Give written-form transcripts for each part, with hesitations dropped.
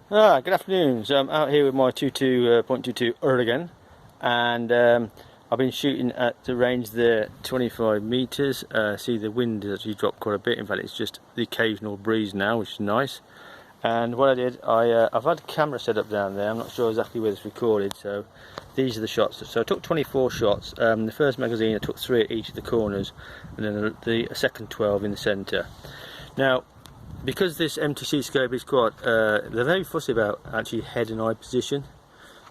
Good afternoon. So I'm out here with my 22.22 Uragan, and I've been shooting at the range there 25 meters. See, the wind has actually dropped quite a bit. In fact, it's just the occasional breeze now, which is nice. And what I did, I've had a camera set up down there. I'm not sure exactly where it's recorded, so these are the shots. So I took 24 shots. The first magazine I took 3 at each of the corners, and then the second 12 in the centre. Now, because this MTC scope is quite, they're very fussy about actually head and eye position.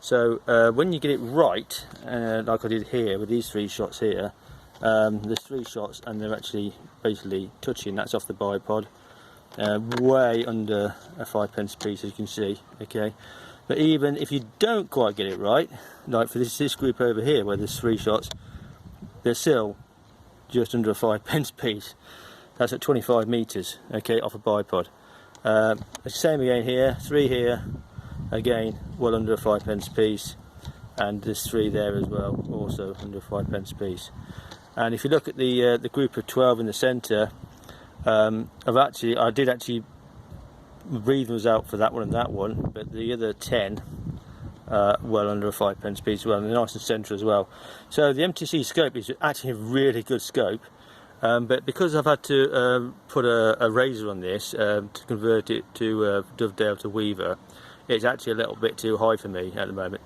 So when you get it right, like I did here with these 3 shots here, there's 3 shots and they're actually basically touching. That's off the bipod, way under a 5p piece, as you can see. Okay, but even if you don't quite get it right, like for this group over here where there's 3 shots, they're still just under a 5p piece. That's at 25 meters, okay, off a bipod. The same again here, 3 here, again, well under a 5p piece, and there's 3 there as well, also under a 5p piece. And if you look at the group of 12 in the centre, I did actually REEVES'S out for that one and that one, but the other 10 well under a 5p piece as well, and they're nice and centre as well. So the MTC scope is actually a really good scope. But because I've had to put a razor on this to convert it to dovetail to weaver, it's actually a little bit too high for me at the moment.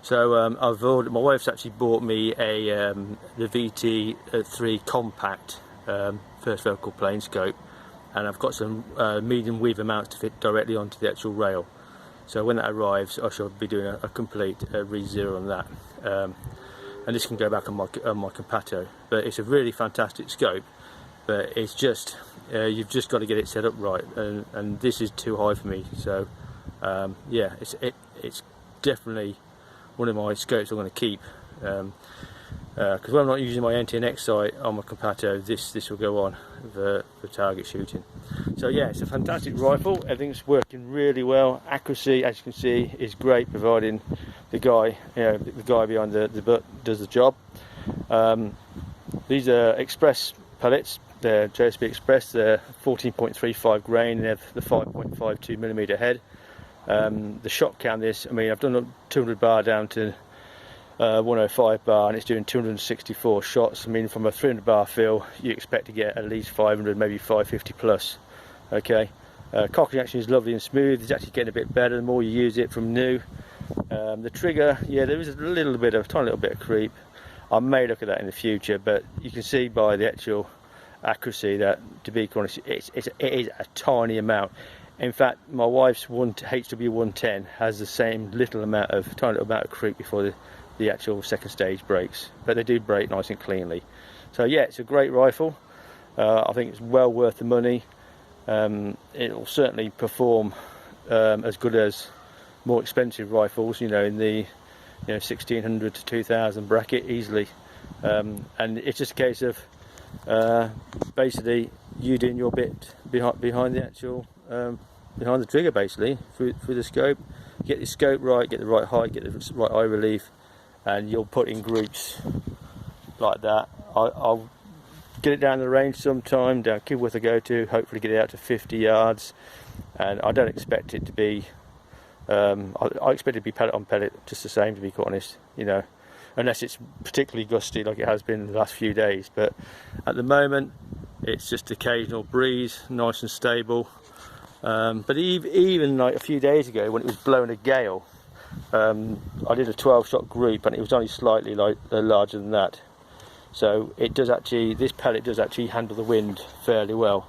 So I've ordered. My wife's actually bought me the VT3 Compact first focal plane scope, and I've got some medium weaver mounts to fit directly onto the actual rail. So when that arrives, I shall be doing a complete re-zero on that. And this can go back on my Compato, but it's a really fantastic scope. But it's just you've just got to get it set up right, and this is too high for me. So yeah, it's definitely one of my scopes I'm going to keep, because when I'm not using my NTNX sight on my Compato, this will go on for target shooting. So yeah, it's a fantastic rifle. Everything's working really well. Accuracy, as you can see, is great, providing the guy, the guy behind the butt does the job. These are express pellets. They're JSB Express. They're 14.35 grain. They have the 5.52mm head. The shot count this, I mean, I've done a 200 bar down to 105 bar, and it's doing 264 shots. I mean, from a 300 bar fill, you expect to get at least 500, maybe 550 plus. Okay, cocking action is lovely and smooth. It's actually getting a bit better the more you use it from new. The trigger, yeah, there is a tiny little bit of creep. I may look at that in the future, but you can see by the actual accuracy that, to be honest, it is a tiny amount. In fact, my wife's HW110 has the same tiny little amount of creep before the actual second stage breaks, but they do break nice and cleanly. So yeah, it's a great rifle. I think it's well worth the money. It will certainly perform as good as more expensive rifles, in the 1600 to 2000 bracket easily. And it's just a case of basically you doing your bit behind the actual behind the trigger, basically through the scope. Get the scope right, get the right height, get the right eye relief, and you'll put in groups like that. I'll get it down the range sometime, down Kibworth I go to, hopefully get it out to 50 yards, and I don't expect it to be I expect it to be pellet on pellet just the same, to be quite honest, unless it's particularly gusty like it has been the last few days. But at the moment it's just occasional breeze, nice and stable. But even like a few days ago when it was blowing a gale, I did a 12 shot group and it was only slightly larger than that. So this pellet does actually handle the wind fairly well.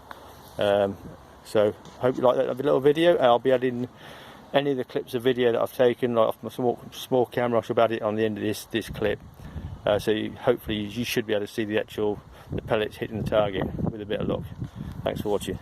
So hope you like that little video. I'll be adding any of the clips of video that I've taken, like off my small camera. I shall add it on the end of this clip. So hopefully you should be able to see the pellets hitting the target with a bit of luck. Thanks for watching.